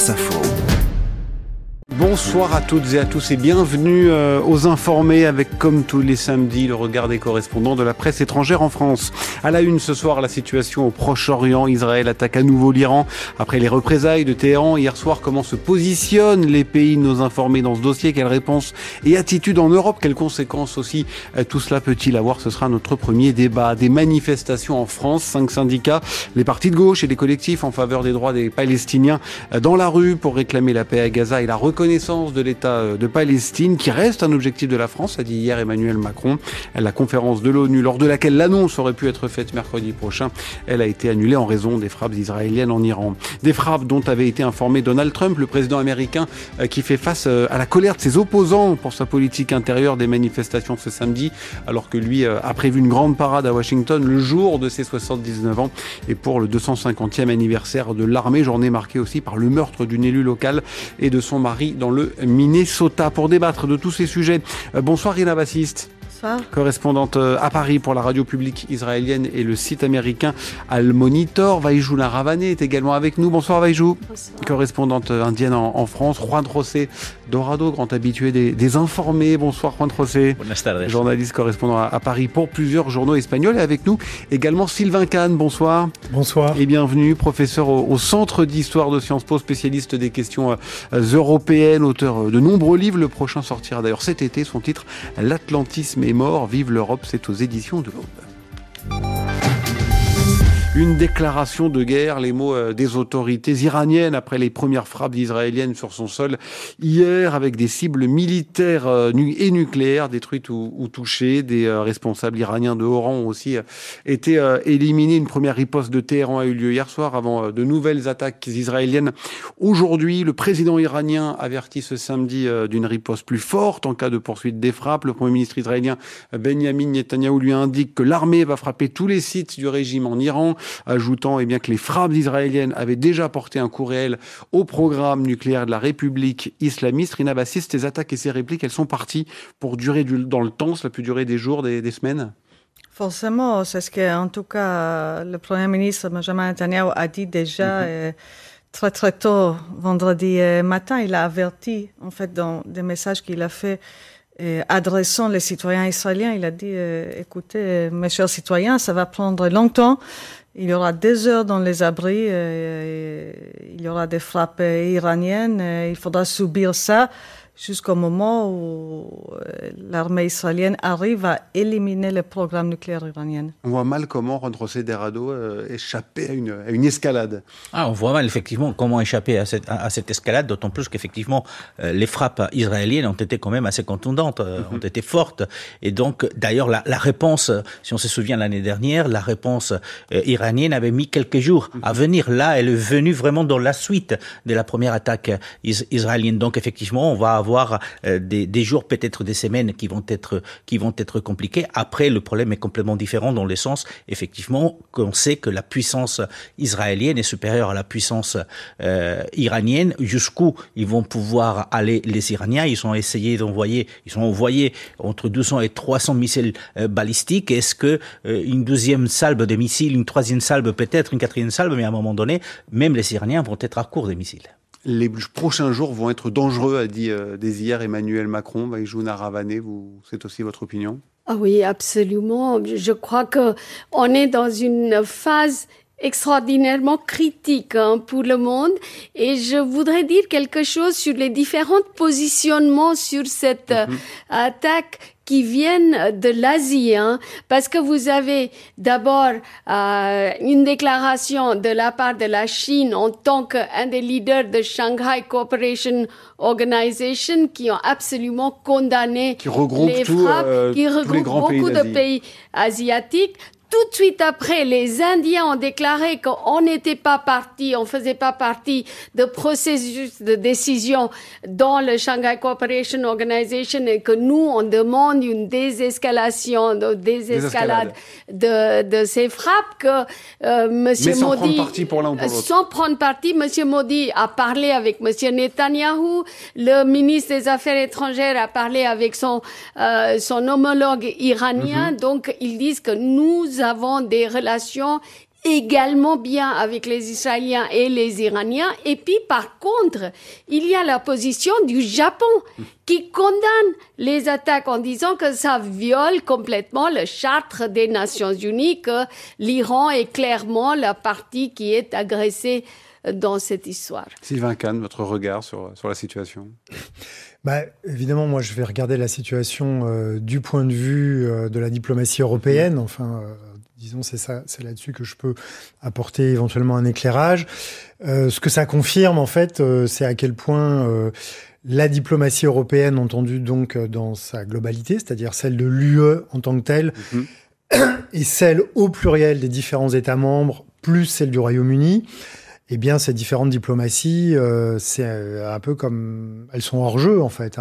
France Info. Bonsoir à toutes et à tous et bienvenue aux Informés avec, comme tous les samedis, le regard des correspondants de la presse étrangère en France. À la une ce soir, la situation au Proche-Orient. Israël attaque à nouveau l'Iran après les représailles de Téhéran. Hier soir, comment se positionnent les pays de nos informés dans ce dossier? Quelles réponses et attitudes en Europe? Quelles conséquences aussi tout cela peut-il avoir? Ce sera notre premier débat. Des manifestations en France, 5 syndicats, les partis de gauche et les collectifs en faveur des droits des Palestiniens dans la rue pour réclamer la paix à Gaza et la reconnaissance de l'État de Palestine, qui reste un objectif de la France, a dit hier Emmanuel Macron. La conférence de l'ONU, lors de laquelle l'annonce aurait pu être faite mercredi prochain, elle a été annulée en raison des frappes israéliennes en Iran. Des frappes dont avait été informé Donald Trump, le président américain, qui fait face à la colère de ses opposants pour sa politique intérieure. Des manifestations ce samedi, alors que lui a prévu une grande parade à Washington le jour de ses 79 ans et pour le 250e anniversaire de l'armée, journée marquée aussi par le meurtre d'une élue locale et de son mari dans le Minnesota. Pour débattre de tous ces sujets, bonsoir Rina Bassiste. Bonsoir. Correspondante à Paris pour la radio publique israélienne et le site américain Al Monitor. Vaïjou Naravaneh est également avec nous. Bonsoir Vaïjou. Bonsoir. Correspondante indienne en France. Juan José Dorado, grand habitué des Informés. Bonsoir Juan José. Buenas tardes. Journaliste correspondant à Paris pour plusieurs journaux espagnols. Et avec nous également Sylvain Kahn. Bonsoir. Bonsoir. Et bienvenue, professeur au Centre d'Histoire de Sciences Po, spécialiste des questions européennes, auteur de nombreux livres. Le prochain sortira d'ailleurs cet été. Son titre, L'Atlantisme est mort, vive l'Europe, c'est aux éditions de l'Aube. Une déclaration de guerre, les mots des autorités iraniennes après les premières frappes israéliennes sur son sol hier, avec des cibles militaires et nucléaires détruites ou touchées. Des responsables iraniens de haut rang ont aussi été éliminés. Une première riposte de Téhéran a eu lieu hier soir avant de nouvelles attaques israéliennes. Aujourd'hui, le président iranien avertit ce samedi d'une riposte plus forte en cas de poursuite des frappes. Le premier ministre israélien Benjamin Netanyahou lui indique que l'armée va frapper tous les sites du régime en Iran, ajoutant que les frappes israéliennes avaient déjà porté un coup réel au programme nucléaire de la République islamiste. Rina Bassiste, ces attaques et ces répliques, elles sont parties pour durer dans le temps. Cela peut durer des jours, des semaines? Forcément, c'est ce que, en tout cas, le Premier ministre Benjamin Netanyahou a dit déjà très très tôt, vendredi matin. Il a averti, en fait, dans des messages qu'il a fait adressant les citoyens israéliens. Il a dit, écoutez, mes chers citoyens, ça va prendre longtemps. Il y aura des heures dans les abris, il y aura des frappes iraniennes, il faudra subir ça jusqu'au moment où l'armée israélienne arrive à éliminer le programme nucléaire iranien. On voit mal comment Juan José Dorado échapper à une escalade. On voit mal effectivement comment échapper à cette escalade, d'autant plus qu'effectivement les frappes israéliennes ont été quand même assez contundantes, ont été fortes. Et donc d'ailleurs la réponse, si on se souvient l'année dernière, la réponse iranienne avait mis quelques jours à venir. Là, elle est venue vraiment dans la suite de la première attaque israélienne. Donc effectivement, on va avoir des jours, peut-être des semaines qui vont être compliqués. Après, le problème est complètement différent dans le sens, effectivement, qu'on sait que la puissance israélienne est supérieure à la puissance iranienne. Jusqu'où ils vont pouvoir aller les Iraniens? Ils ont envoyé entre 200 et 300 missiles balistiques. Est-ce que une deuxième salve de missiles, une troisième salve peut-être, une quatrième salve, mais à un moment donné, même les Iraniens vont être à court des missiles. Les prochains jours vont être dangereux, a dit dès hier Emmanuel Macron. Vaïjou Naravaneh, c'est aussi votre opinion? Ah oui, absolument. Je crois que on est dans une phase extraordinairement critique pour le monde, et je voudrais dire quelque chose sur les différents positionnements sur cette attaque qui viennent de l'Asie, parce que vous avez d'abord une déclaration de la part de la Chine en tant qu'un des leaders de Shanghai Cooperation Organization qui ont absolument condamné les frappes, qui regroupe beaucoup de pays asiatiques. Tout de suite après, les Indiens ont déclaré qu'on n'était pas parti, on faisait pas partie de processus de décision dans le Shanghai Cooperation Organization et que nous, on demande une désescalade de ces frappes, que Monsieur Modi, sans prendre parti, Monsieur Modi a parlé avec Monsieur Netanyahou, le ministre des Affaires étrangères a parlé avec son homologue iranien, donc ils disent que nous avons des relations également bien avec les Israéliens et les Iraniens. Et puis, par contre, il y a la position du Japon qui condamne les attaques en disant que ça viole complètement le charte des Nations Unies, que l'Iran est clairement la partie qui est agressée dans cette histoire. Sylvain Kahn, votre regard sur la situation? Évidemment, moi, je vais regarder la situation du point de vue de la diplomatie européenne. Enfin, disons, c'est là-dessus que je peux apporter éventuellement un éclairage. Ce que ça confirme, en fait, c'est à quel point la diplomatie européenne, entendue donc dans sa globalité, c'est-à-dire celle de l'UE en tant que telle, et celle au pluriel des différents États membres, plus celle du Royaume-Uni, eh bien, ces différentes diplomaties, c'est un peu comme... Elles sont hors jeu, en fait.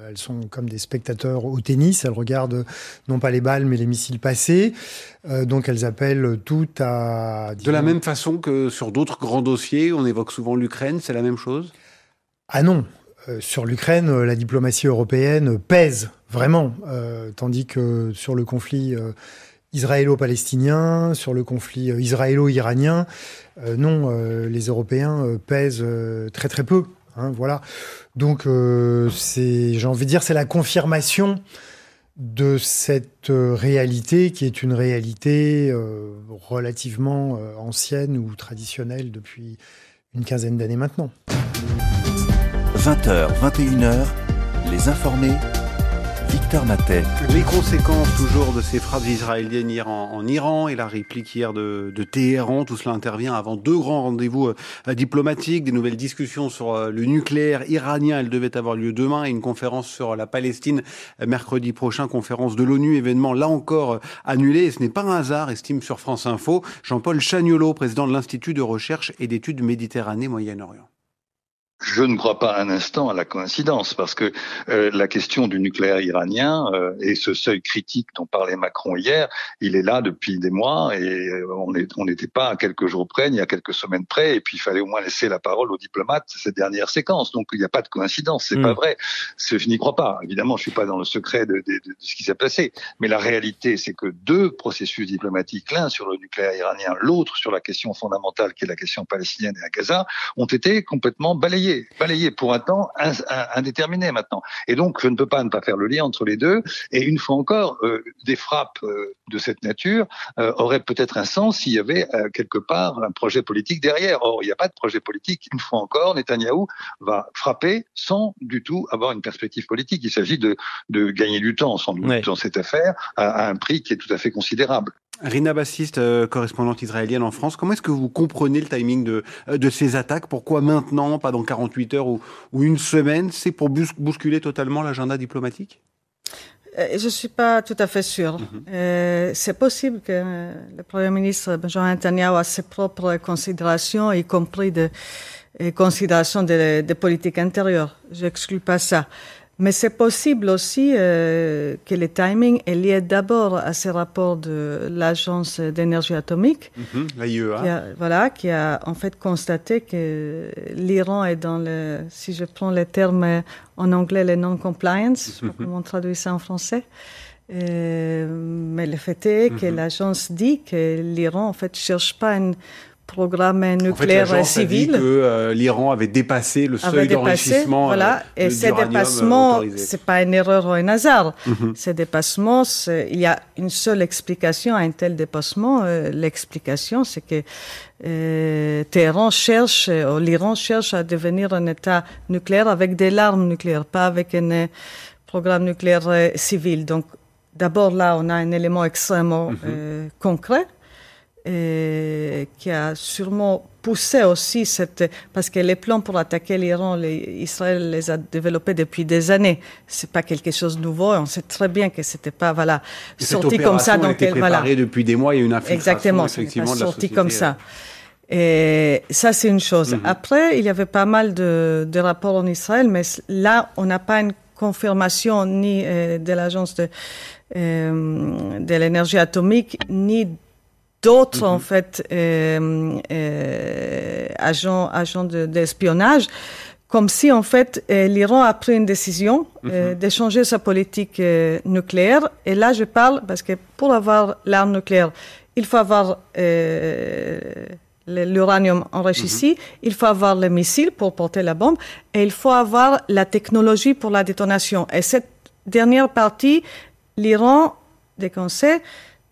Elles sont comme des spectateurs au tennis. Elles regardent non pas les balles, mais les missiles passer. Donc, elles appellent tout à... De la même façon que sur d'autres grands dossiers, on évoque souvent l'Ukraine, c'est la même chose? Ah non. Sur l'Ukraine, la diplomatie européenne pèse, vraiment. Tandis que sur le conflit... israélo-palestinien, sur le conflit israélo-iranien, non, les Européens pèsent très très peu. Voilà. Donc, j'ai envie de dire, c'est la confirmation de cette réalité qui est une réalité relativement ancienne ou traditionnelle depuis une quinzaine d'années maintenant. 20h, 21h, les informés. Victor Matet. Les conséquences toujours de ces frappes israéliennes hier en Iran et la réplique hier de Téhéran, tout cela intervient avant deux grands rendez-vous diplomatiques, des nouvelles discussions sur le nucléaire iranien, elles devaient avoir lieu demain, et une conférence sur la Palestine mercredi prochain, conférence de l'ONU, événement là encore annulé, et ce n'est pas un hasard, estime sur France Info Jean-Paul Chagnolot, président de l'Institut de recherche et d'études Méditerranée-Moyen-Orient. Je ne crois pas un instant à la coïncidence, parce que la question du nucléaire iranien et ce seuil critique dont parlait Macron hier, il est là depuis des mois et on n'était pas à quelques jours près, ni à quelques semaines près, et puis il fallait au moins laisser la parole aux diplomates cette dernière séquence. Donc il n'y a pas de coïncidence, c'est pas vrai. Je n'y crois pas. Évidemment, je suis pas dans le secret de ce qui s'est passé, mais la réalité, c'est que deux processus diplomatiques, l'un sur le nucléaire iranien, l'autre sur la question fondamentale qui est la question palestinienne et à Gaza, ont été complètement balayés pour un temps indéterminé maintenant. Et donc, je ne peux pas ne pas faire le lien entre les deux. Et une fois encore, des frappes de cette nature auraient peut-être un sens s'il y avait quelque part un projet politique derrière. Or, il n'y a pas de projet politique. Une fois encore, Netanyahou va frapper sans du tout avoir une perspective politique. Il s'agit de gagner du temps, sans doute, dans cette affaire, à un prix qui est tout à fait considérable. Rina Bassiste, correspondante israélienne en France, comment est-ce que vous comprenez le timing de ces attaques? Pourquoi maintenant, pas dans 48 heures ou une semaine? C'est pour bousculer totalement l'agenda diplomatique? Je ne suis pas tout à fait sûre. C'est possible que le Premier ministre Benjamin Netanyahu a ses propres considérations, y compris des considérations de politique intérieure. Je n'exclus pas ça. Mais c'est possible aussi que le timing est lié d'abord à ces rapports de l'Agence d'énergie atomique, l'AIEA, qui a en fait constaté que l'Iran est dans le, si je prends les termes en anglais, les non-compliance, je ne sais pas comment on traduit ça en français. Mais le fait est que l'agence dit que l'Iran en fait cherche pas un programme nucléaire civil. A dit que l'Iran avait dépassé le seuil d'enrichissement. Voilà, et ces dépassements, c'est pas une erreur ou un hasard. Ces dépassements, il y a une seule explication à un tel dépassement. L'explication, c'est que l'Iran cherche à devenir un État nucléaire avec des armes nucléaires, pas avec un programme nucléaire civil. Donc, d'abord là, on a un élément extrêmement concret. Qui a sûrement poussé aussi parce que les plans pour attaquer l'Iran, Israël les a développés depuis des années. C'est pas quelque chose de nouveau. On sait très bien que c'était pas, sorti comme ça. Donc, elle préparée depuis des mois. Il y a une infiltration. Exactement. Effectivement, c'est pas sorti comme ça. Et ça, c'est une chose. Après, il y avait pas mal de rapports en Israël, mais là, on n'a pas une confirmation ni de l'agence de l'énergie atomique, ni d'autres, en fait, agents d'espionnage, comme si, en fait, l'Iran a pris une décision de changer sa politique nucléaire. Et là, je parle parce que pour avoir l'arme nucléaire, il faut avoir l'uranium enrichi, il faut avoir les missiles pour porter la bombe, et il faut avoir la technologie pour la détonation. Et cette dernière partie, l'Iran, dès qu'on sait,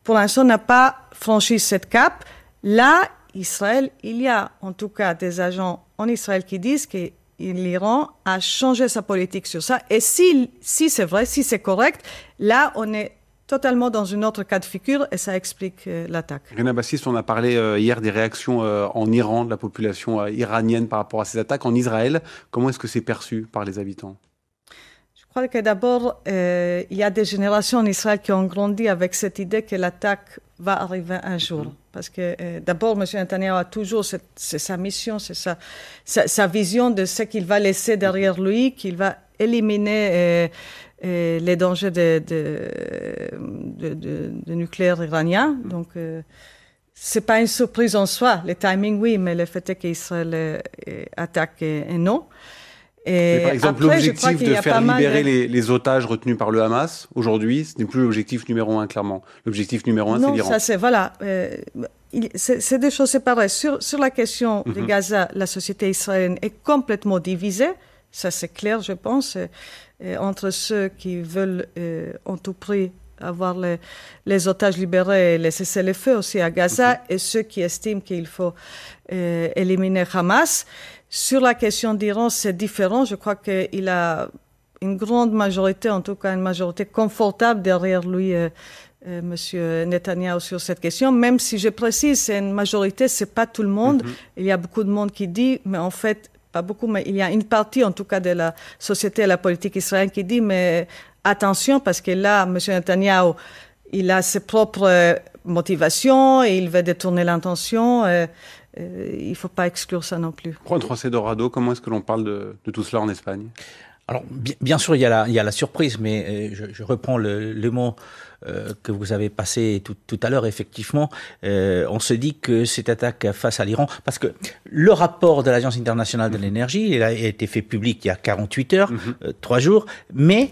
pour l'instant n'a pas franchi cette cap. Là, Israël, il y a en tout cas des agents en Israël qui disent que l'Iran a changé sa politique sur ça. Et si c'est vrai, si c'est correct, là, on est totalement dans une autre cas de figure et ça explique l'attaque. Rina Bassis, on a parlé hier des réactions en Iran, de la population iranienne par rapport à ces attaques. En Israël, comment est-ce que c'est perçu par les habitants ? Je crois que d'abord, il y a des générations en Israël qui ont grandi avec cette idée que l'attaque va arriver un jour. Parce que d'abord, M. Netanyahu a toujours, c'est sa mission, c'est sa vision de ce qu'il va laisser derrière lui, qu'il va éliminer les dangers de nucléaire iranien. Donc, c'est pas une surprise en soi. Le timing, oui, mais le fait est qu'Israël attaque non. Mais par exemple, après, l'objectif de faire libérer les otages retenus par le Hamas, aujourd'hui, ce n'est plus l'objectif numéro 1, clairement. L'objectif numéro 1, c'est l'Iran. Non, ça c'est, voilà. C'est des choses séparées. Sur la question de Gaza, la société israélienne est complètement divisée. Ça, c'est clair, je pense, entre ceux qui veulent en tout prix avoir les otages libérés et les cessez-le-feu aussi à Gaza, et ceux qui estiment qu'il faut éliminer Hamas. Sur la question d'Iran, c'est différent. Je crois qu'il a une grande majorité, en tout cas une majorité confortable derrière lui, Monsieur Netanyahu, sur cette question. Même si je précise, c'est une majorité, c'est pas tout le monde. Il y a beaucoup de monde qui dit, mais en fait, pas beaucoup, mais il y a une partie, en tout cas, de la société et la politique israélienne qui dit, mais attention, parce que là, Monsieur Netanyahu, il a ses propres motivations et il veut détourner l'intention. Il ne faut pas exclure ça non plus. Juan José Dorado, comment est-ce que l'on parle de tout cela en Espagne ? Alors, bien sûr, il y a la surprise, mais je reprends le mot que vous avez passé tout à l'heure. Effectivement, on se dit que cette attaque face à l'Iran, parce que le rapport de l'Agence internationale de l'énergie, il a été fait public il y a 48 heures, 3 jours, mais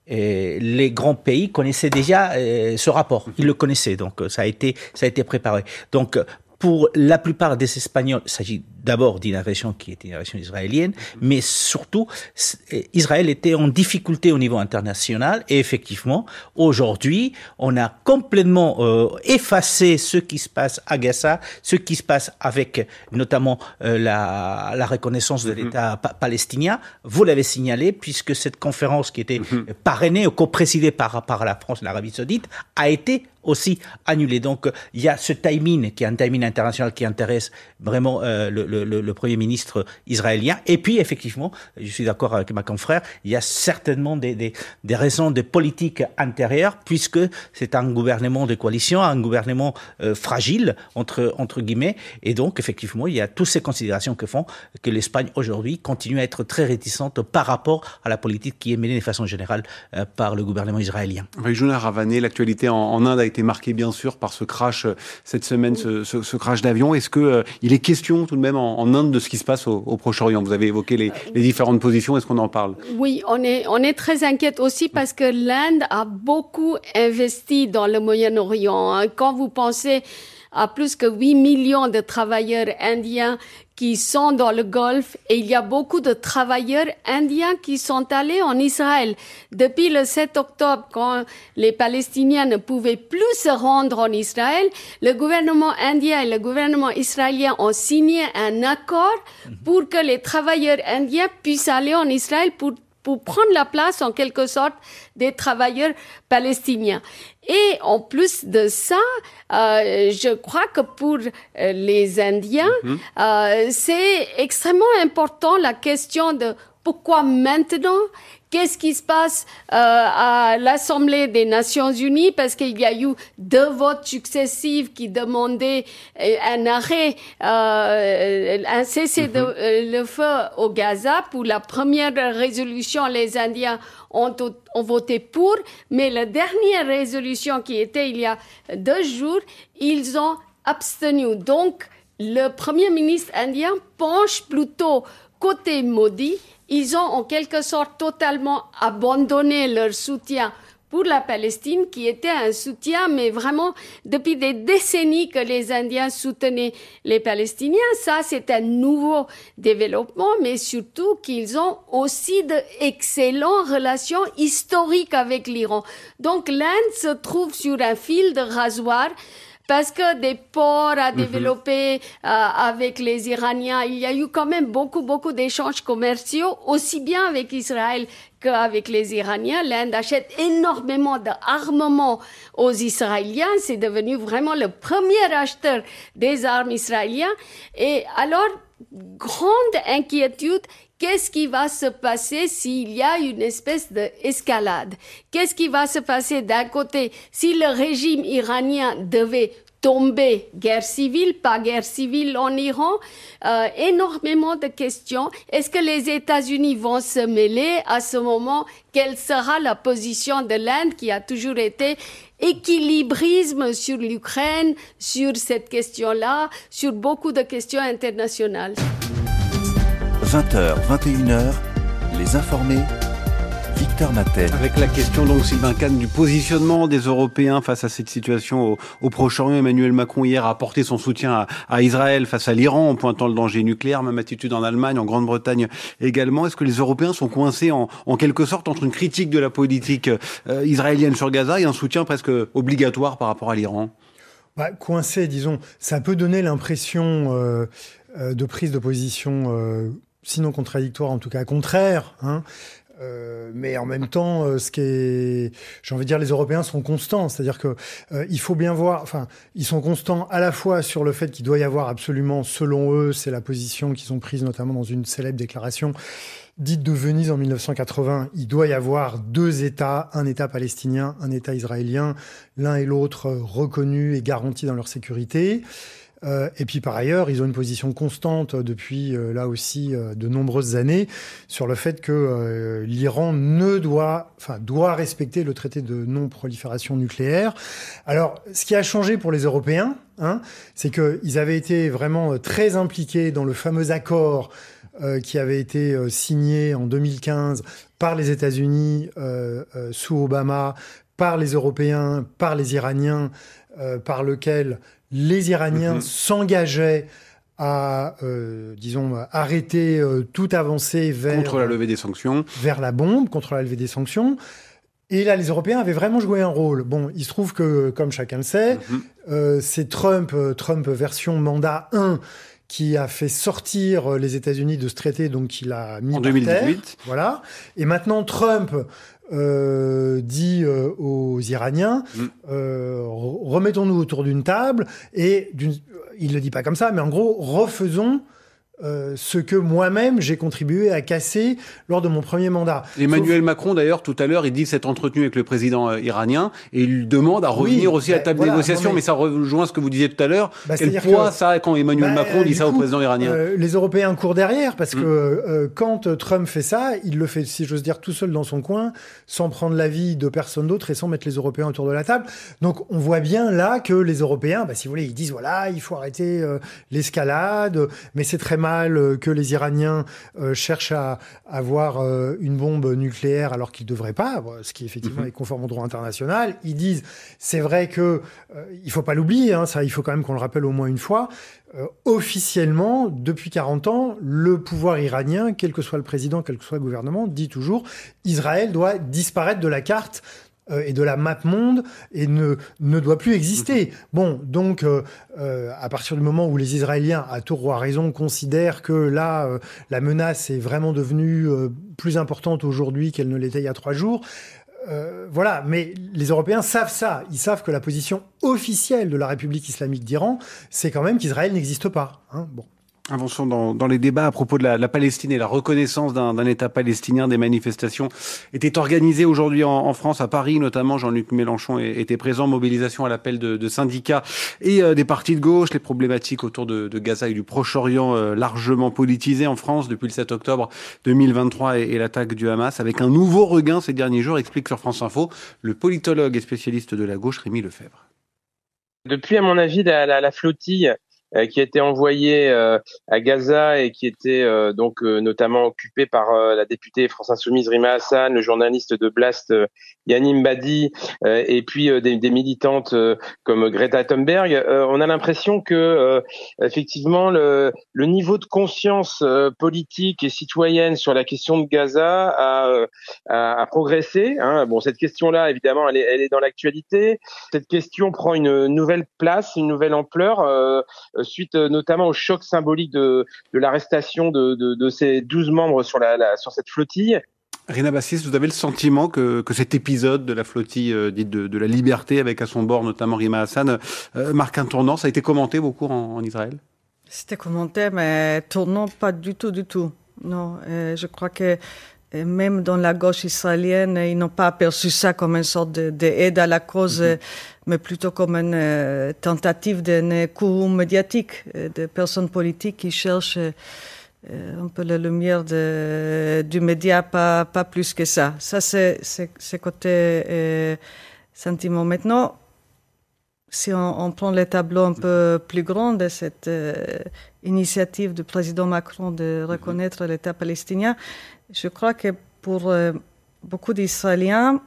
les grands pays connaissaient déjà ce rapport. Ils le connaissaient, donc ça a été préparé. Donc, pour la plupart des Espagnols, il s'agit d'abord d'une agression qui était une agression israélienne, mais surtout, Israël était en difficulté au niveau international. Et effectivement, aujourd'hui, on a complètement effacé ce qui se passe à Gaza, ce qui se passe avec notamment la reconnaissance de l'État palestinien. Vous l'avez signalé, puisque cette conférence qui était parrainée ou co-présidée par la France et l'Arabie Saoudite a été aussi annulée. Donc, il y a ce timing qui est un timing international qui intéresse vraiment le Premier ministre israélien. Et puis, effectivement, je suis d'accord avec ma confrère, il y a certainement des raisons de politique intérieure, puisque c'est un gouvernement de coalition, un gouvernement fragile, entre guillemets. Et donc, effectivement, il y a toutes ces considérations que font que l'Espagne, aujourd'hui, continue à être très réticente par rapport à la politique qui est menée de façon générale par le gouvernement israélien. Rejuna Ravané, l'actualité en Inde a été marquée, bien sûr, par ce crash cette semaine, ce crash d'avion. Est-ce que il est question tout de même en Inde de ce qui se passe au Proche-Orient ? Vous avez évoqué les différentes positions. Est-ce qu'on en parle ? Oui, on est très inquiète aussi parce que l'Inde a beaucoup investi dans le Moyen-Orient. Quand vous pensez à plus que 8 millions de travailleurs indiens qui sont dans le Golfe, et il y a beaucoup de travailleurs indiens qui sont allés en Israël. Depuis le 7 octobre, quand les Palestiniens ne pouvaient plus se rendre en Israël, le gouvernement indien et le gouvernement israélien ont signé un accord pour que les travailleurs indiens puissent aller en Israël pour prendre la place, en quelque sorte, des travailleurs palestiniens. Et en plus de ça, je crois que pour les Indiens, c'est extrêmement important la question de pourquoi maintenant. Qu'est-ce qui se passe à l'Assemblée des Nations Unies? Parce qu'il y a eu 2 votes successifs qui demandaient un arrêt, un cessez-le-feu au Gaza. Pour la première résolution, les Indiens ont voté pour, mais la dernière résolution qui était il y a 2 jours, ils ont abstenu. Donc, le Premier ministre indien penche plutôt côté Modi. Ils ont en quelque sorte totalement abandonné leur soutien pour la Palestine, qui était un soutien, mais vraiment depuis des décennies que les Indiens soutenaient les Palestiniens. Ça, c'est un nouveau développement, mais surtout qu'ils ont aussi d'excellentes relations historiques avec l'Iran. Donc l'Inde se trouve sur un fil de rasoir, parce que des ports à développer avec les Iraniens, il y a eu quand même beaucoup d'échanges commerciaux, aussi bien avec Israël qu'avec les Iraniens. L'Inde achète énormément d'armements aux Israéliens. C'est devenu vraiment le premier acheteur des armes israéliens. Et alors, grande inquiétude. Qu'est-ce qui va se passer s'il y a une espèce d'escalade? Qu'est-ce qui va se passer d'un côté si le régime iranien devait tomber, guerre civile, pas guerre civile en Iran? Énormément de questions. Est-ce que les États-Unis vont se mêler à ce moment? Quelle sera la position de l'Inde qui a toujours été équilibrisme sur l'Ukraine, sur cette question-là, sur beaucoup de questions internationales? 20h, 21h, les informés, Victor Matet. Avec la question donc, Sylvain Kahn, du positionnement des Européens face à cette situation au Proche-Orient. Emmanuel Macron hier a apporté son soutien à Israël face à l'Iran en pointant le danger nucléaire. Même attitude en Allemagne, en Grande-Bretagne également. Est-ce que les Européens sont coincés en quelque sorte entre une critique de la politique israélienne sur Gaza et un soutien presque obligatoire par rapport à l'Iran? Coincés, disons. Ça peut donner l'impression de prise de position sinon contradictoire, en tout cas contraire, hein. Mais en même temps, j'ai envie de dire, les Européens sont constants. C'est-à-dire que il faut bien voir, ils sont constants à la fois sur le fait qu'il doit y avoir absolument, selon eux, c'est la position qu'ils ont prise notamment dans une célèbre déclaration dite de Venise en 1980, il doit y avoir deux États, un État palestinien, un État israélien, l'un et l'autre reconnus et garantis dans leur sécurité. Et puis par ailleurs, ils ont une position constante depuis là aussi de nombreuses années sur le fait que l'Iran doit respecter le traité de non-prolifération nucléaire. Alors, ce qui a changé pour les Européens, c'est qu'ils avaient été vraiment très impliqués dans le fameux accord qui avait été signé en 2015 par les États-Unis sous Obama, par les Européens, par les Iraniens, par lequel les Iraniens s'engageaient à, arrêter toute avancée contre la levée des sanctions, vers la bombe, contre la levée des sanctions. Et là, les Européens avaient vraiment joué un rôle. Bon, il se trouve que, comme chacun le sait, c'est Trump version mandat 1, qui a fait sortir les États-Unis de ce traité, donc il a mis en par 2018. terre. Voilà. Et maintenant, Trump dit aux Iraniens, remettons-nous autour d'une table et il le dit pas comme ça, mais en gros, refaisons ce que moi-même j'ai contribué à casser lors de mon premier mandat. Emmanuel Macron, d'ailleurs, tout à l'heure, il dit s'être entretenu avec le président iranien et il lui demande à revenir aussi à la table de négociation. Mais ça rejoint ce que vous disiez tout à l'heure. Quel poids ça a quand Emmanuel Macron dit ça au président iranien? Les Européens courent derrière parce que quand Trump fait ça, il le fait, si j'ose dire, tout seul dans son coin, sans prendre l'avis de personne d'autre et sans mettre les Européens autour de la table. Donc on voit bien là que les Européens, si vous voulez, ils disent voilà, il faut arrêter l'escalade, mais c'est très mal que les Iraniens cherchent à avoir une bombe nucléaire alors qu'ils ne devraient pas, ce qui effectivement est conforme au droit international. Ils disent, c'est vrai que il ne faut pas l'oublier, ça il faut quand même qu'on le rappelle au moins une fois, officiellement, depuis 40 ans, le pouvoir iranien, quel que soit le président, quel que soit le gouvernement, dit toujours Israël doit disparaître de la carte et de la map monde et ne doit plus exister. Bon, donc à partir du moment où les Israéliens, à tort ou à raison, considèrent que là, la menace est vraiment devenue plus importante aujourd'hui qu'elle ne l'était il y a 3 jours, voilà. Mais les Européens savent ça. Ils savent que la position officielle de la République islamique d'Iran, c'est quand même qu'Israël n'existe pas. Bon. Avançons dans les débats à propos de la Palestine et la reconnaissance d'un État palestinien. Des manifestations étaient organisées aujourd'hui en France, à Paris notamment. Jean-Luc Mélenchon était présent. Mobilisation à l'appel de syndicats et des partis de gauche. Les problématiques autour de Gaza et du Proche-Orient largement politisées en France depuis le 7 octobre 2023 et l'attaque du Hamas. Avec un nouveau regain ces derniers jours, explique sur France Info le politologue et spécialiste de la gauche Rémi Lefebvre. Depuis, à mon avis, la flottille qui a été envoyé à Gaza et qui était donc notamment occupé par la députée France Insoumise Rima Hassan, le journaliste de Blast Yanim Badi, et puis des militantes comme Greta Thunberg, on a l'impression que effectivement le niveau de conscience politique et citoyenne sur la question de Gaza a progressé. Bon, cette question-là, évidemment, elle est dans l'actualité. Cette question prend une nouvelle place, une nouvelle ampleur, suite notamment au choc symbolique de l'arrestation de ces 12 membres sur cette flottille. Rina Bassis, vous avez le sentiment que cet épisode de la flottille dite de la liberté, avec à son bord notamment Rima Hassan, marque un tournant? Ça a été commenté beaucoup en Israël? C'était commenté, mais tournant pas du tout. Non, je crois que même dans la gauche israélienne, ils n'ont pas aperçu ça comme une sorte d'aide à la cause, mais plutôt comme une tentative d'un coup médiatique de personnes politiques qui cherchent un peu la lumière du média, pas plus que ça. Ça, c'est côté sentiment. Maintenant, si on prend le tableau un peu plus grand de cette initiative du président Macron de reconnaître l'État palestinien, je crois que pour beaucoup d'Israéliens,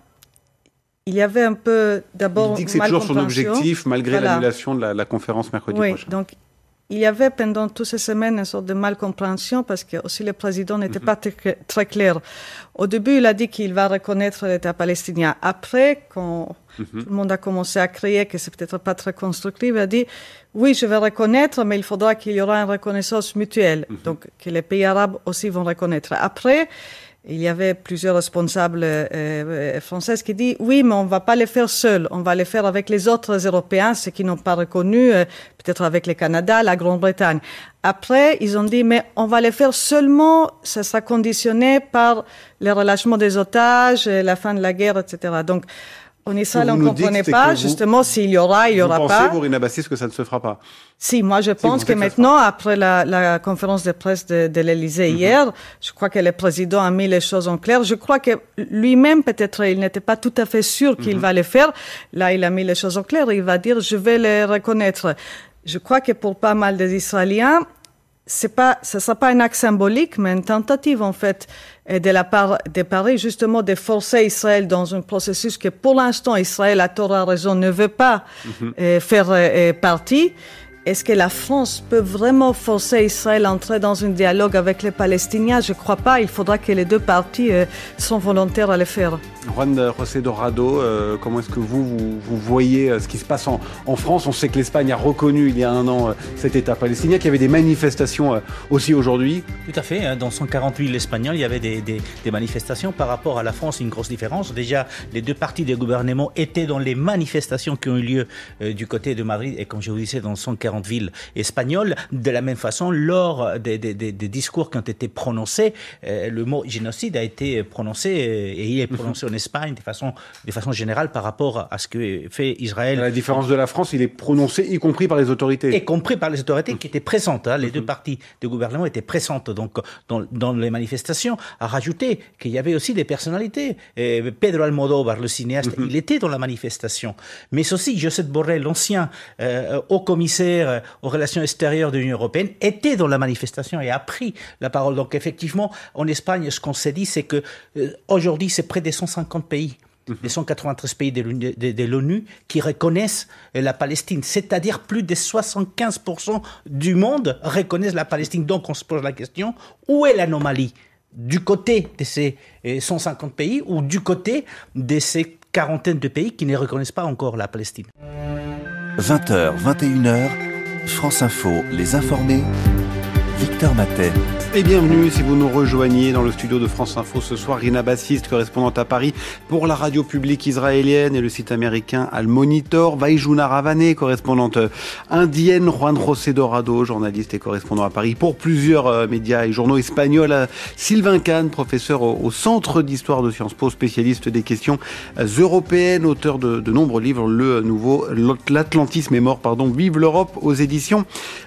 il y avait un peu d'abord. Il dit que c'est toujours son objectif, malgré l'annulation de la conférence mercredi prochain. Donc, il y avait pendant toutes ces semaines une sorte de malcompréhension parce que aussi le président n'était pas très clair. Au début, il a dit qu'il va reconnaître l'État palestinien. Après, quand tout le monde a commencé à crier que c'est peut-être pas très constructif, il a dit oui, je vais reconnaître, mais il faudra qu'il y aura une reconnaissance mutuelle. Donc, que les pays arabes aussi vont reconnaître. Après, il y avait plusieurs responsables français qui disent oui, mais on ne va pas les faire seuls, on va les faire avec les autres Européens, ceux qui n'ont pas reconnu, peut-être avec le Canada, la Grande-Bretagne. Après, ils ont dit mais on va les faire seulement, ça sera conditionné par le relâchement des otages, la fin de la guerre, etc. Donc, en Israël, on ne comprenait pas, justement, s'il y aura, il n'y aura pas. Vous pensez, vous, Rina Bassis, que ça ne se fera pas? Si, moi, je pense que maintenant, après la conférence de presse de l'Élysée hier, je crois que le président a mis les choses en clair. Je crois que lui-même, peut-être, il n'était pas tout à fait sûr qu'il va le faire. Là, il a mis les choses en clair. Il va dire, je vais les reconnaître. Je crois que pour pas mal des Israéliens, ce ne sera pas un acte symbolique, mais une tentative, en fait, de la part de Paris, justement, de forcer Israël dans un processus que, pour l'instant, Israël, à tort, à raison, ne veut pas faire partie. Est-ce que la France peut vraiment forcer Israël à entrer dans un dialogue avec les Palestiniens? Je ne crois pas. Il faudra que les deux parties soient volontaires à le faire. Juan José Dorado, comment est-ce que vous voyez ce qui se passe en France? On sait que l'Espagne a reconnu il y a un an cet État palestinien, qu'il y avait des manifestations aussi aujourd'hui. Tout à fait. Dans 148 villes espagnoles, il y avait des manifestations. Par rapport à la France, une grosse différence. Déjà, les deux partis des gouvernements étaient dans les manifestations qui ont eu lieu du côté de Madrid et, comme je vous disais, dans 140 villes espagnoles. De la même façon, lors des discours qui ont été prononcés, le mot génocide a été prononcé et il est prononcé en Espagne de façon générale par rapport à ce que fait Israël. À la différence de la France, il est prononcé y compris par les autorités. Y compris par les autorités qui étaient présentes. Les deux parties du gouvernement étaient présentes donc, dans les manifestations. À rajouter qu'il y avait aussi des personnalités. Pedro Almodóvar, le cinéaste, il était dans la manifestation. Mais aussi Josep Borrell, l'ancien haut commissaire aux relations extérieures de l'Union européenne, était dans la manifestation et a pris la parole. Donc effectivement, en Espagne, ce qu'on s'est dit, c'est que aujourd'hui, c'est près des 150 pays, des 193 pays de l'ONU qui reconnaissent la Palestine. C'est-à-dire plus de 75% du monde reconnaissent la Palestine. Donc on se pose la question, où est l'anomalie? Du côté de ces 150 pays ou du côté de ces quarantaines de pays qui ne reconnaissent pas encore la Palestine? 20h, 21h, France Info, les informés, Victor Matet. Et bienvenue si vous nous rejoignez dans le studio de France Info ce soir. Rina Bassis, correspondante à Paris pour la radio publique israélienne et le site américain Al Monitor. Vaïjouna Ravané, correspondante indienne. Juan José Dorado, journaliste et correspondant à Paris pour plusieurs médias et journaux espagnols. Sylvain Kahn, professeur au Centre d'Histoire de Sciences Po, spécialiste des questions européennes, auteur de nombreux livres. Le nouveau L'Atlantisme est mort, Vive l'Europe aux éditions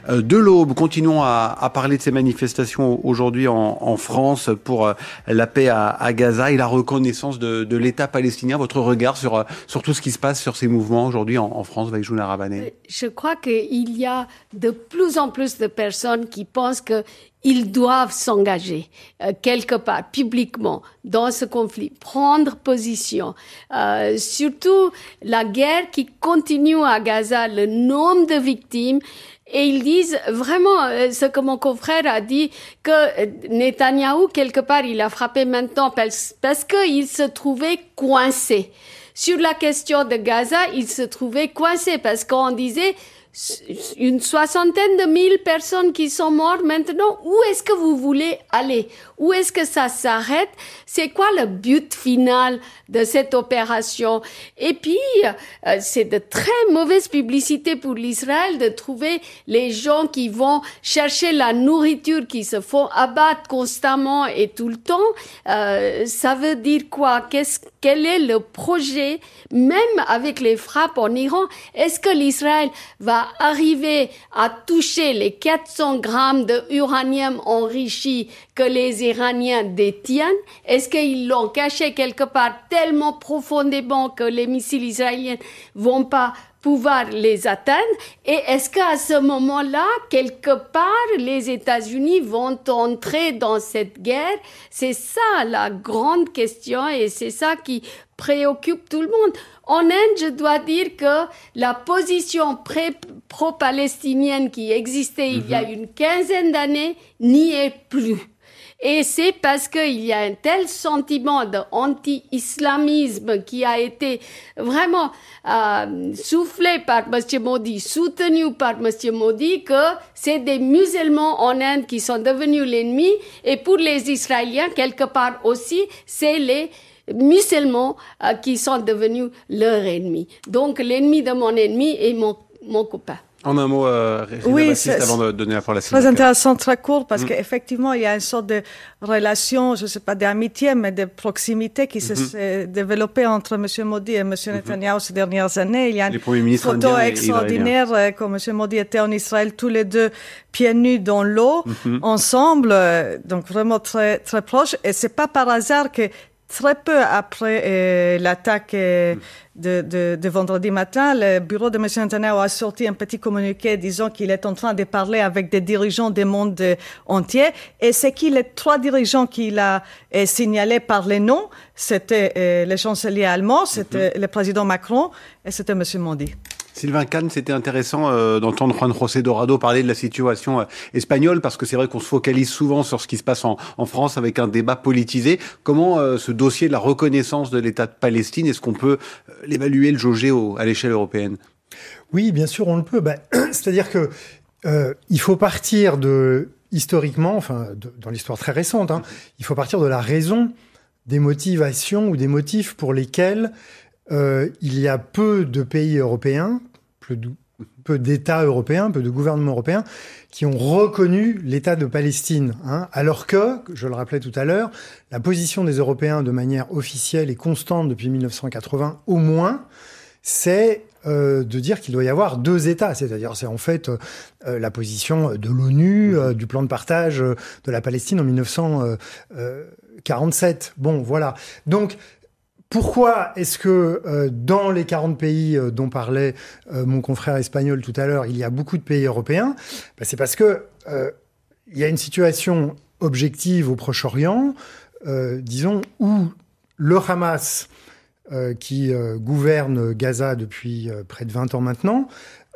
de l'Aube. Continuons à parler de ces manifestations situation aujourd'hui en France pour la paix à Gaza et la reconnaissance de l'État palestinien. Votre regard sur tout ce qui se passe sur ces mouvements aujourd'hui en France, Vaijouna Rabaneh? Je crois qu'il y a de plus en plus de personnes qui pensent qu'ils doivent s'engager quelque part, publiquement, dans ce conflit, prendre position. Surtout la guerre qui continue à Gaza, le nombre de victimes. Et ils disent vraiment ce que mon confrère a dit, que Netanyahou, quelque part, il a frappé maintenant parce qu'il se trouvait coincé. Sur la question de Gaza, il se trouvait coincé parce qu'on disait une soixantaine de mille personnes qui sont mortes maintenant. Où est-ce que vous voulez aller? Où est-ce que ça s'arrête? C'est quoi le but final de cette opération? Et puis, c'est de très mauvaise publicité pour l'Israël de trouver les gens qui vont chercher la nourriture, qui se font abattre constamment et tout le temps. Ça veut dire quoi? Quel est le projet, même avec les frappes en Iran? Est-ce que l'Israël va arriver à toucher les 400 grammes d'uranium enrichi que les Iraniens détiennent? Est-ce qu'ils l'ont caché quelque part tellement profondément que les missiles israéliens vont pas pouvoir les atteindre? Et est-ce qu'à ce moment-là, quelque part, les États-Unis vont entrer dans cette guerre? C'est ça la grande question et c'est ça qui préoccupe tout le monde. En Inde, je dois dire que la position pro-palestinienne qui existait il y a une quinzaine d'années n'y est plus. Et c'est parce qu'il y a un tel sentiment d'anti-islamisme qui a été vraiment soufflé par M. Modi, soutenu par M. Modi, que c'est des musulmans en Inde qui sont devenus l'ennemi. Et pour les Israéliens, quelque part aussi, c'est les musulmans qui sont devenus leur ennemi. Donc l'ennemi de mon ennemi est mon copain. En un mot, oui, Baptiste, avant de donner la parole à Sylvain. Très intéressant, très court, parce qu'effectivement, il y a une sorte de relation, je ne sais pas d'amitié, mais de proximité qui s'est développée entre M. Modi et M. Netanyahu ces dernières années. Il y a une photo extraordinaire quand M. Modi était en Israël, tous les deux pieds nus dans l'eau, ensemble, donc vraiment très, très proches. Et c'est pas par hasard que très peu après l'attaque de vendredi matin, le bureau de M. Netanyahu a sorti un petit communiqué disant qu'il est en train de parler avec des dirigeants du monde entier. Et c'est qui les trois dirigeants qu'il a signalés par les noms? C'était le chancelier allemand, c'était le président Macron et c'était M. Modi. Sylvain Kahn, c'était intéressant d'entendre Juan José Dorado parler de la situation espagnole, parce que c'est vrai qu'on se focalise souvent sur ce qui se passe en France avec un débat politisé. Comment ce dossier de la reconnaissance de l'État de Palestine, est-ce qu'on peut l'évaluer, le jauger à l'échelle européenne? Oui, bien sûr, on le peut. C'est-à-dire que il faut partir historiquement, dans l'histoire très récente, il faut partir de la raison, des motivations ou des motifs pour lesquels il y a peu de pays européens, peu d'États européens, peu de gouvernements européens qui ont reconnu l'État de Palestine. Alors que, je le rappelais tout à l'heure, la position des Européens de manière officielle et constante depuis 1980 au moins, c'est de dire qu'il doit y avoir deux États. C'est-à-dire, c'est en fait la position de l'ONU, du plan de partage de la Palestine en 1947. Bon, voilà. Donc, pourquoi est-ce que dans les 40 pays dont parlait mon confrère espagnol tout à l'heure, il y a beaucoup de pays européens? C'est parce que il y a une situation objective au Proche-Orient, disons, où le Hamas, qui gouverne Gaza depuis près de 20 ans maintenant,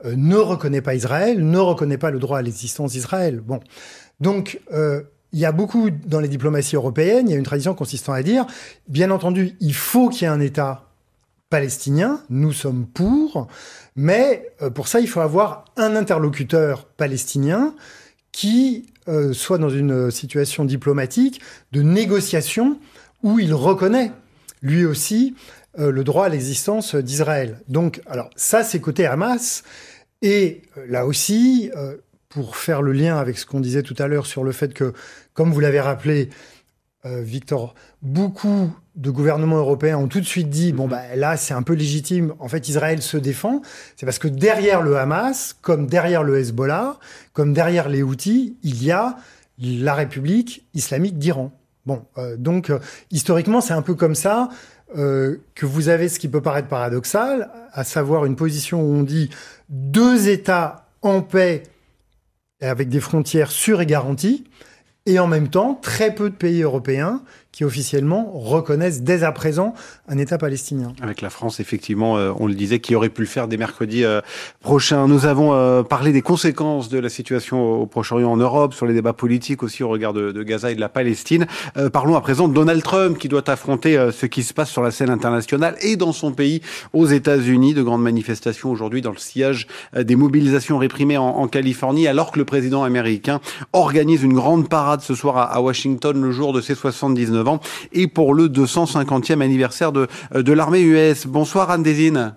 ne reconnaît pas Israël, ne reconnaît pas le droit à l'existence d'Israël. Bon, donc il y a beaucoup, dans les diplomaties européennes, il y a une tradition consistant à dire, bien entendu, il faut qu'il y ait un État palestinien, nous sommes pour, mais pour ça, il faut avoir un interlocuteur palestinien qui soit dans une situation diplomatique de négociation où il reconnaît, lui aussi, le droit à l'existence d'Israël. Donc, alors, ça, c'est côté Hamas, et là aussi... pour faire le lien avec ce qu'on disait tout à l'heure sur le fait que, comme vous l'avez rappelé, Victor, beaucoup de gouvernements européens ont tout de suite dit, là, c'est un peu légitime. En fait, Israël se défend. C'est parce que derrière le Hamas, comme derrière le Hezbollah, comme derrière les Houthis, il y a la République islamique d'Iran. Bon, donc historiquement, c'est un peu comme ça que vous avez ce qui peut paraître paradoxal, à savoir une position où on dit 2 États en paix avec des frontières sûres et garanties, et en même temps, très peu de pays européens qui officiellement reconnaissent dès à présent un État palestinien. Avec la France, effectivement, on le disait, qui aurait pu le faire dès mercredi prochain. Nous avons parlé des conséquences de la situation au Proche-Orient en Europe, sur les débats politiques aussi au regard de Gaza et de la Palestine. Parlons à présent de Donald Trump, qui doit affronter ce qui se passe sur la scène internationale et dans son pays, aux États-Unis. De grandes manifestations aujourd'hui dans le sillage des mobilisations réprimées en Californie, alors que le président américain organise une grande parade ce soir à Washington, le jour de ses 79 ans, et pour le 250e anniversaire de l'armée US. Bonsoir Anne Désine.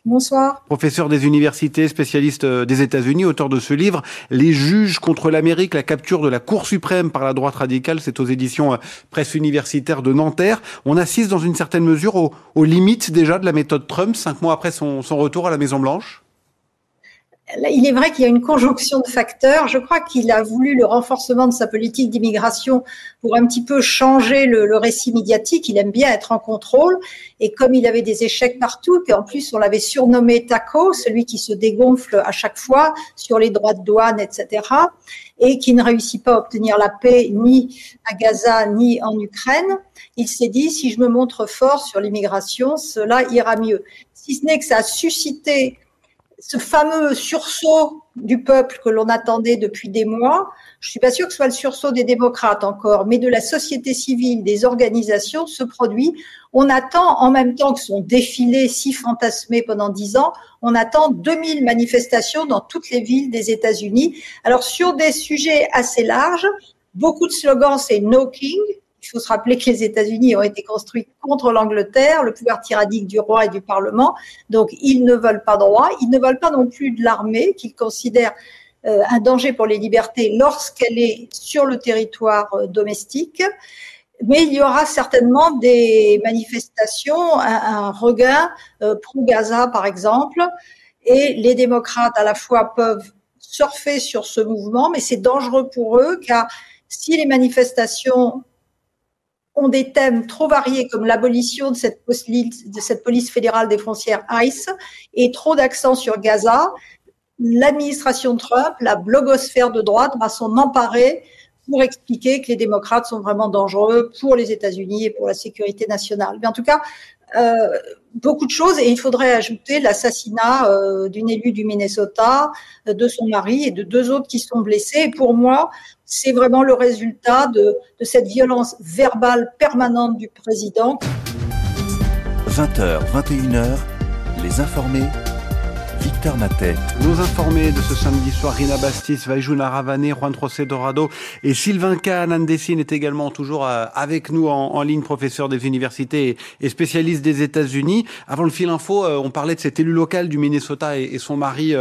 Bonsoir. Professeur des universités, spécialiste des États-Unis, auteur de ce livre « Les juges contre l'Amérique, la capture de la Cour suprême par la droite radicale », c'est aux éditions Presse universitaire de Nanterre. On assiste dans une certaine mesure aux limites déjà de la méthode Trump, 5 mois après son retour à la Maison-Blanche. Il est vrai qu'il y a une conjonction de facteurs. Je crois qu'il a voulu le renforcement de sa politique d'immigration pour un petit peu changer le récit médiatique. Il aime bien être en contrôle. Et comme il avait des échecs partout, puis en plus on l'avait surnommé Taco, celui qui se dégonfle à chaque fois sur les droits de douane, etc., et qui ne réussit pas à obtenir la paix ni à Gaza ni en Ukraine, il s'est dit, si je me montre fort sur l'immigration, cela ira mieux. Si ce n'est que ça a suscité ce fameux sursaut du peuple que l'on attendait depuis des mois. Je suis pas sûre que ce soit le sursaut des démocrates encore, mais de la société civile, des organisations se produit. On attend, en même temps que son défilé si fantasmé pendant 10 ans, on attend 2000 manifestations dans toutes les villes des États-Unis. Alors, sur des sujets assez larges, beaucoup de slogans, c'est No King. Il faut se rappeler que les États-Unis ont été construits contre l'Angleterre, le pouvoir tyrannique du roi et du Parlement. Donc, ils ne veulent pas de roi. Ils ne veulent pas non plus de l'armée, qu'ils considèrent un danger pour les libertés lorsqu'elle est sur le territoire domestique. Mais il y aura certainement des manifestations, un regain pro-Gaza, par exemple. Et les démocrates, à la fois, peuvent surfer sur ce mouvement, mais c'est dangereux pour eux, car si les manifestations ont des thèmes trop variés comme l'abolition de cette police fédérale des frontières ICE et trop d'accent sur Gaza, l'administration Trump, la blogosphère de droite va s'en emparer pour expliquer que les démocrates sont vraiment dangereux pour les États-Unis et pour la sécurité nationale. Mais en tout cas, beaucoup de choses, et il faudrait ajouter l'assassinat d'une élue du Minnesota, de son mari et de 2 autres qui sont blessés. Et pour moi, c'est vraiment le résultat de cette violence verbale permanente du président. 20h, 21h, les informés, Victor Matet. Nos informés de ce samedi soir, Rina Bastis, Vaijouna Ravané, Juan José Dorado et Sylvain Kahn. Anne Dessine est également toujours avec nous en ligne, professeur des universités et spécialiste des États-Unis. Avant le fil info, on parlait de cet élu local du Minnesota et son mari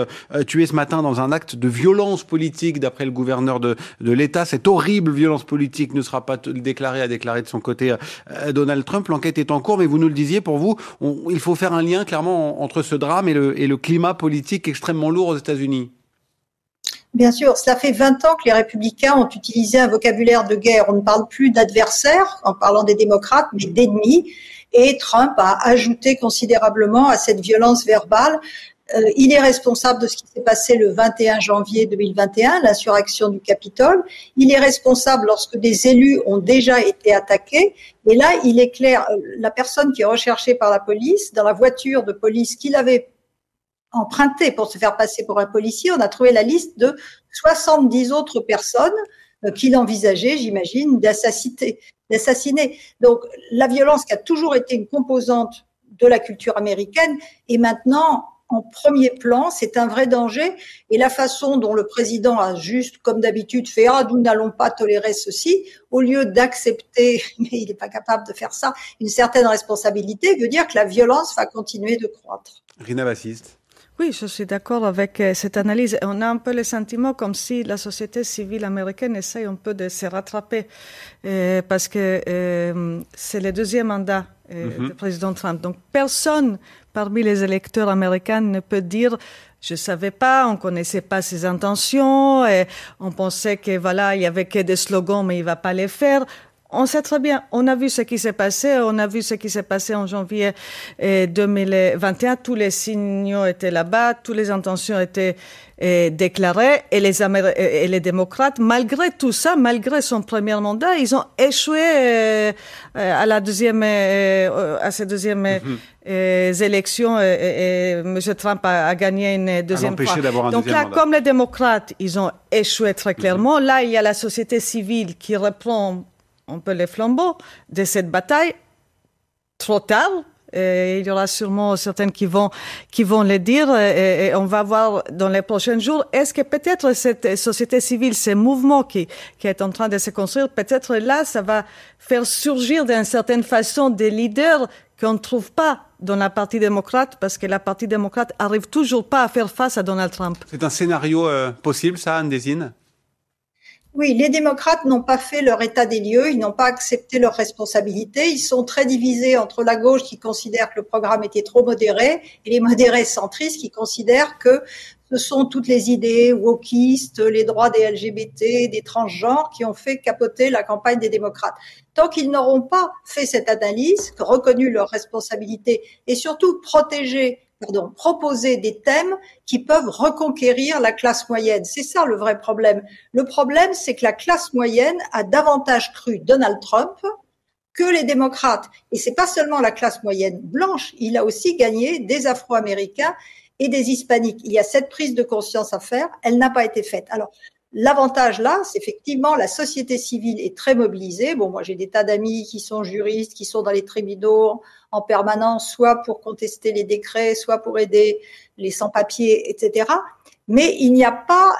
tué ce matin dans un acte de violence politique d'après le gouverneur de l'État. Cette horrible violence politique ne sera pas déclarée, a déclaré de son côté Donald Trump. L'enquête est en cours, mais vous nous le disiez, pour vous, il faut faire un lien clairement entre ce drame et le climat politique extrêmement lourd aux États-Unis. Bien sûr, cela fait 20 ans que les républicains ont utilisé un vocabulaire de guerre. On ne parle plus d'adversaires en parlant des démocrates, mais d'ennemis. Et Trump a ajouté considérablement à cette violence verbale. Il est responsable de ce qui s'est passé le 21 janvier 2021, l'insurrection du Capitole. Il est responsable lorsque des élus ont déjà été attaqués. Et là, il est clair, la personne qui est recherchée par la police, dans la voiture de police qu'il avait emprunté pour se faire passer pour un policier, on a trouvé la liste de 70 autres personnes qu'il envisageait, j'imagine, d'assassiner. Donc, la violence qui a toujours été une composante de la culture américaine est maintenant en premier plan, c'est un vrai danger. Et la façon dont le président a juste, comme d'habitude, fait « Ah, nous n'allons pas tolérer ceci », au lieu d'accepter, mais il n'est pas capable de faire ça, une certaine responsabilité, veut dire que la violence va continuer de croître. Rina Bassist. Oui, je suis d'accord avec cette analyse. On a un peu le sentiment comme si la société civile américaine essaye un peu de se rattraper parce que c'est le 2e mandat du président Trump. Donc, personne parmi les électeurs américains ne peut dire Je savais pas, on connaissait pas ses intentions, et on pensait que voilà, il y avait que des slogans, mais il va pas les faire. On sait très bien, on a vu ce qui s'est passé, en janvier 2021, tous les signaux étaient là-bas, toutes les intentions étaient déclarées, et les démocrates, malgré tout ça, malgré son premier mandat, ils ont échoué à ces deuxièmes élections, et M. Trump a gagné une deuxième fois. Donc là, comme les démocrates, ils ont échoué très clairement, là, il y a la société civile qui reprend un peu les flambeaux de cette bataille, trop tard. Et il y aura sûrement certaines qui vont le dire, et on va voir dans les prochains jours. Est-ce que peut-être cette société civile, ce mouvement qui est en train de se construire, peut-être là, ça va faire surgir d'une certaine façon des leaders qu'on ne trouve pas dans la partie démocrate, parce que la partie démocrate arrive toujours pas à faire face à Donald Trump. C'est un scénario possible, ça, Anne Désine ? Oui, les démocrates n'ont pas fait leur état des lieux, ils n'ont pas accepté leurs responsabilités, ils sont très divisés entre la gauche qui considère que le programme était trop modéré et les modérés centristes qui considèrent que ce sont toutes les idées wokistes, les droits des LGBT, des transgenres qui ont fait capoter la campagne des démocrates. Tant qu'ils n'auront pas fait cette analyse, reconnu leurs responsabilités et surtout proposer des thèmes qui peuvent reconquérir la classe moyenne. C'est ça le vrai problème. Le problème, c'est que la classe moyenne a davantage cru Donald Trump que les démocrates. Et c'est pas seulement la classe moyenne blanche, il a aussi gagné des Afro-Américains et des Hispaniques. Il y a cette prise de conscience à faire, elle n'a pas été faite. Alors, l'avantage là, c'est effectivement la société civile est très mobilisée. Bon, moi j'ai des tas d'amis qui sont juristes, qui sont dans les tribunaux en permanence, soit pour contester les décrets, soit pour aider les sans-papiers, etc. Mais il n'y a pas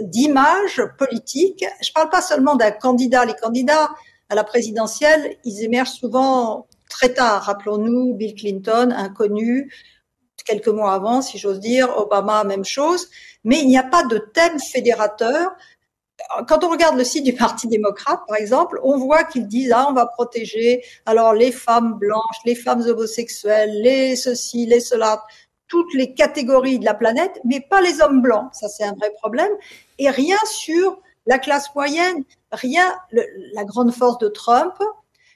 d'image politique. Je parle pas seulement d'un candidat. Les candidats à la présidentielle, ils émergent souvent très tard. Rappelons-nous Bill Clinton, inconnu, quelques mois avant, si j'ose dire, Obama, même chose. Mais il n'y a pas de thème fédérateur. Quand on regarde le site du Parti démocrate, par exemple, on voit qu'ils disent on va protéger alors les femmes blanches, les femmes homosexuelles, les ceci, les cela, toutes les catégories de la planète, mais pas les hommes blancs. Ça, c'est un vrai problème. Et rien sur la classe moyenne, rien. La grande force de Trump,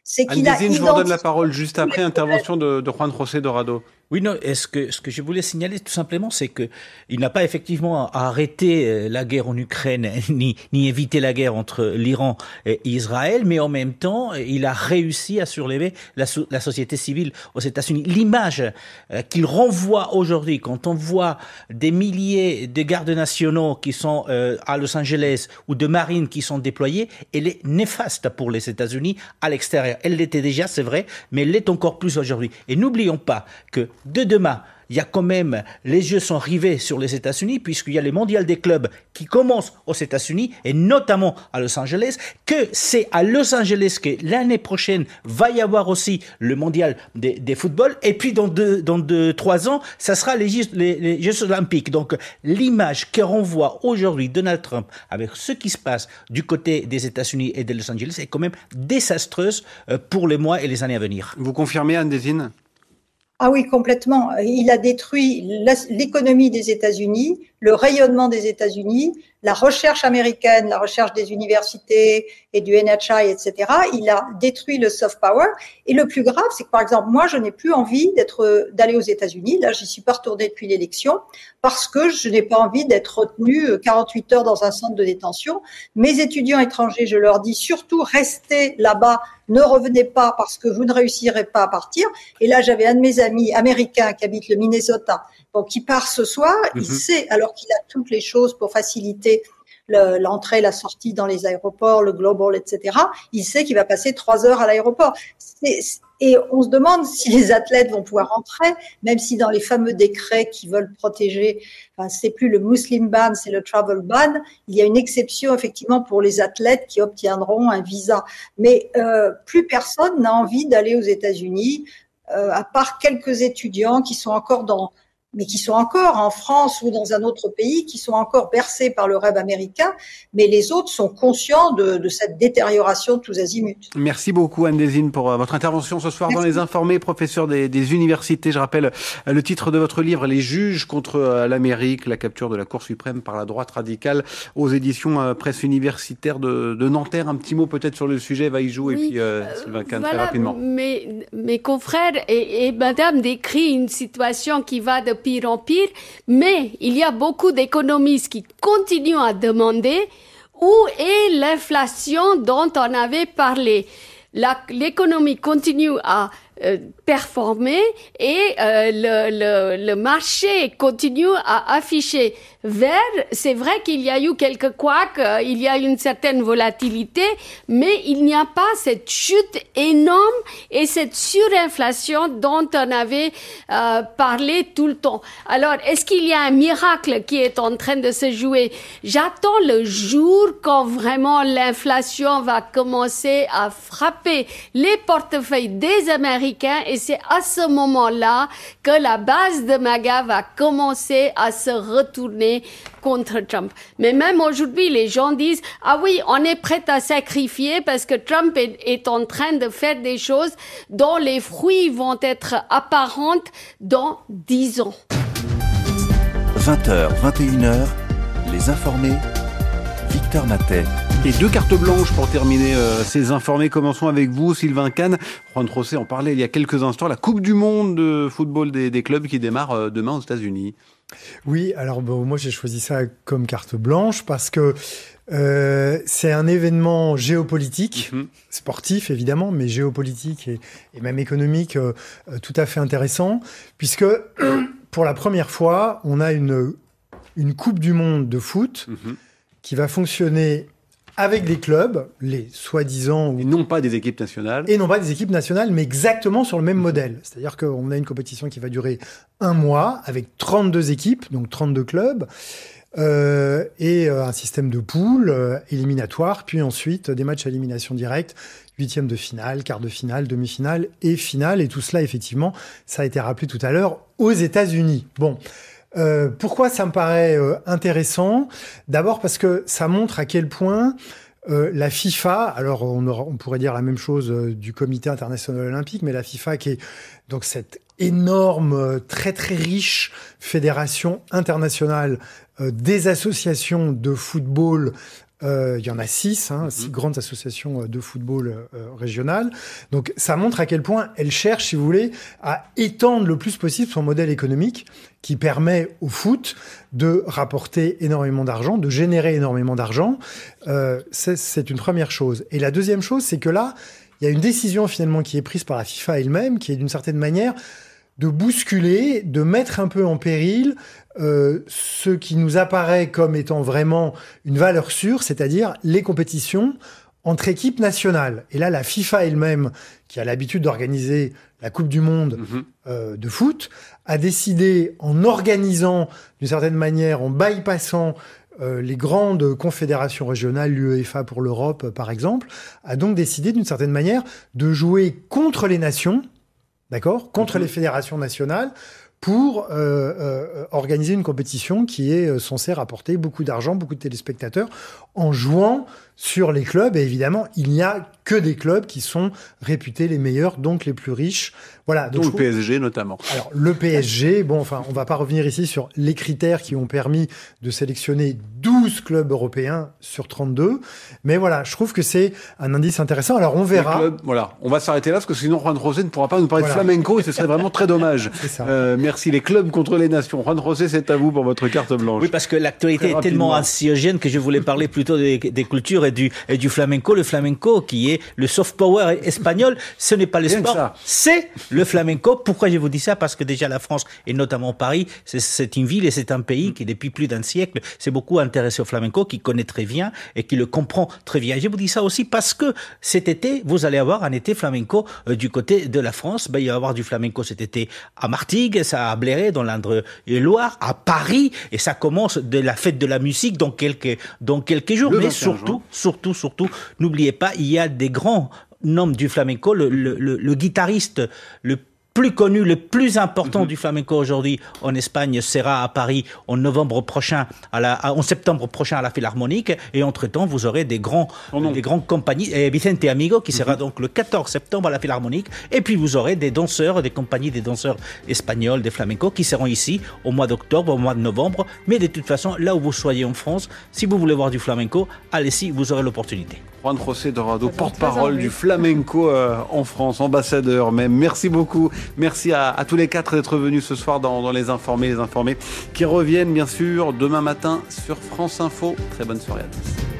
c'est qu'il a identifié. Je vous redonne la parole juste après intervention de Juan José Dorado. Oui, non, ce que je voulais signaler tout simplement, c'est que il n'a pas effectivement arrêté la guerre en Ukraine, ni éviter la guerre entre l'Iran et Israël, mais en même temps, il a réussi à surlever la société civile aux États-Unis. L'image qu'il renvoie aujourd'hui, quand on voit des milliers de gardes nationaux qui sont à Los Angeles ou de marines qui sont déployés, elle est néfaste pour les États-Unis à l'extérieur. Elle l'était déjà, c'est vrai, mais elle l'est encore plus aujourd'hui. Et n'oublions pas que de demain, il y a quand même, les yeux sont rivés sur les États-Unis, puisqu'il y a les mondiales des clubs qui commencent aux États-Unis, et notamment à Los Angeles, que c'est à Los Angeles que l'année prochaine va y avoir aussi le mondial des footballs, et puis dans 3 ans, ça sera les Jeux olympiques. Donc, l'image que renvoie aujourd'hui Donald Trump avec ce qui se passe du côté des États-Unis et de Los Angeles est quand même désastreuse pour les mois et les années à venir. Vous confirmez, Anne Désine ? Ah oui, complètement. Il a détruit l'économie des États-Unis, le rayonnement des États-Unis, la recherche américaine, la recherche des universités et du NHI, etc. Il a détruit le soft power. Et le plus grave, c'est que, par exemple, moi, je n'ai plus envie d'aller aux États-Unis. Là, j'y suis pas retournée depuis l'élection parce que je n'ai pas envie d'être retenue 48 heures dans un centre de détention. Mes étudiants étrangers, je leur dis surtout restez là-bas, ne revenez pas parce que vous ne réussirez pas à partir. Et là, j'avais un de mes amis américains qui habite le Minnesota, donc qui part ce soir. Il sait, alors qu'il a toutes les choses pour faciliter l'entrée, la sortie dans les aéroports, le global, etc. Il sait qu'il va passer 3 heures à l'aéroport. Et on se demande si les athlètes vont pouvoir rentrer, même si dans les fameux décrets qui veulent protéger, enfin, c'est plus le Muslim ban, c'est le travel ban. Il y a une exception effectivement pour les athlètes qui obtiendront un visa. Mais plus personne n'a envie d'aller aux États-Unis, à part quelques étudiants qui sont encore dans mais qui sont encore en France ou dans un autre pays, qui sont encore bercés par le rêve américain, mais les autres sont conscients de cette détérioration tous azimuts. Merci beaucoup Anne Désine pour votre intervention ce soir. Merci. Dans Les Informés, professeur des universités. Je rappelle le titre de votre livre, Les juges contre l'Amérique, la capture de la Cour suprême par la droite radicale, aux éditions Presse universitaire de Nanterre. Un petit mot peut-être sur le sujet, Vaïjou, oui, et puis Sylvain Kahn, très rapidement. Mes confrères et madame décrit une situation qui va de pire en pire, mais il y a beaucoup d'économistes qui continuent à demander où est l'inflation dont on avait parlé. L'économie continue à performer et le marché continue à afficher vert. C'est vrai qu'il y a eu quelques couacs, il y a une certaine volatilité, mais il n'y a pas cette chute énorme et cette surinflation dont on avait parlé tout le temps. Alors, est-ce qu'il y a un miracle qui est en train de se jouer? J'attends le jour quand vraiment l'inflation va commencer à frapper les portefeuilles des Américains, et c'est à ce moment-là que la base de MAGA va commencer à se retourner contre Trump. Mais même aujourd'hui, les gens disent « Ah oui, on est prêt à sacrifier parce que Trump est en train de faire des choses dont les fruits vont être apparentes dans 10 ans. » 20h, 21h, Les Informés, Victor Matet. Et 2 cartes blanches pour terminer ces informés. Commençons avec vous, Sylvain Kahn. Juan José en parlait il y a quelques instants. La Coupe du Monde de football des clubs qui démarre demain aux États-Unis. Oui, alors moi j'ai choisi ça comme carte blanche parce que c'est un événement géopolitique, sportif évidemment, mais géopolitique et même économique tout à fait intéressant, puisque pour la première fois, on a une Coupe du Monde de foot qui va fonctionner avec des clubs, les soi-disant... Et non pas des équipes nationales. Et non pas des équipes nationales, mais exactement sur le même modèle. C'est-à-dire qu'on a une compétition qui va durer 1 mois, avec 32 équipes, donc 32 clubs, et un système de poules éliminatoires, puis ensuite des matchs à élimination directe, 8e de finale, quart de finale, demi-finale et finale. Et tout cela, effectivement, ça a été rappelé tout à l'heure, aux États-Unis. Bon... pourquoi ça me paraît intéressant? D'abord parce que ça montre à quel point la FIFA, alors on pourrait dire la même chose du Comité international olympique, mais la FIFA qui est donc cette énorme, très très riche fédération internationale des associations de football. Il y en a 6 grandes associations de football régionales. Donc, ça montre à quel point elle cherche, si vous voulez, à étendre le plus possible son modèle économique qui permet au foot de rapporter énormément d'argent, de générer énormément d'argent. C'est une première chose. Et la deuxième chose, c'est que là, il y a une décision finalement qui est prise par la FIFA elle-même, qui est d'une certaine manière de bousculer, de mettre un peu en péril ce qui nous apparaît comme étant vraiment une valeur sûre, c'est-à-dire les compétitions entre équipes nationales. Et là, la FIFA elle-même, qui a l'habitude d'organiser la Coupe du Monde de foot, a décidé, en organisant d'une certaine manière, en bypassant les grandes confédérations régionales, l'UEFA pour l'Europe par exemple, a donc décidé d'une certaine manière de jouer contre les nations, d'accord, contre les fédérations nationales, pour organiser une compétition qui est censée rapporter beaucoup d'argent, beaucoup de téléspectateurs, en jouant sur les clubs. Et évidemment, il n'y a que des clubs qui sont réputés les meilleurs, donc les plus riches. Voilà. Donc le PSG notamment. Alors, le PSG, bon, enfin, on va pas revenir ici sur les critères qui ont permis de sélectionner 12 clubs européens sur 32. Mais voilà, je trouve que c'est un indice intéressant. Alors, on verra. Voilà. On va s'arrêter là parce que sinon, Juan José ne pourra pas nous parler de flamenco et ce serait vraiment très dommage. C'est ça. Merci. Les clubs contre les nations. Juan José, c'est à vous pour votre carte blanche. Oui, parce que l'actualité est tellement anxiogène que je voulais parler plutôt des cultures et du flamenco. Le flamenco qui est le soft power espagnol, ce n'est pas le sport, c'est le flamenco. Pourquoi je vous dis ça? Parce que déjà la France, et notamment Paris, c'est une ville et c'est un pays qui depuis plus d'un siècle s'est beaucoup intéressé au flamenco, qui connaît très bien et qui le comprend très bien. Je vous dis ça aussi parce que cet été, vous allez avoir un été flamenco du côté de la France. Il va y avoir du flamenco cet été à Martigues, à Bléré, dans l'Indre-et-Loire, à Paris, et ça commence de la fête de la musique dans quelques jours. Mais surtout, n'oubliez pas, il y a des grands noms du flamenco, le guitariste le plus connu, le plus important du flamenco aujourd'hui en Espagne sera à Paris en septembre prochain à la Philharmonique. Et entre-temps, vous aurez des grandes compagnies. Vicente Amigo qui sera donc le 14 septembre à la Philharmonique. Et puis vous aurez des danseurs, des compagnies des danseurs espagnols, des flamencos qui seront ici au mois d'octobre, au mois de novembre. Mais de toute façon, là où vous soyez en France, si vous voulez voir du flamenco, allez-y, vous aurez l'opportunité. Juan José Dorado, porte-parole du flamenco en France, ambassadeur même. Merci beaucoup. Merci à tous les quatre d'être venus ce soir dans Les Informés qui reviennent bien sûr demain matin sur France Info. Très bonne soirée à tous.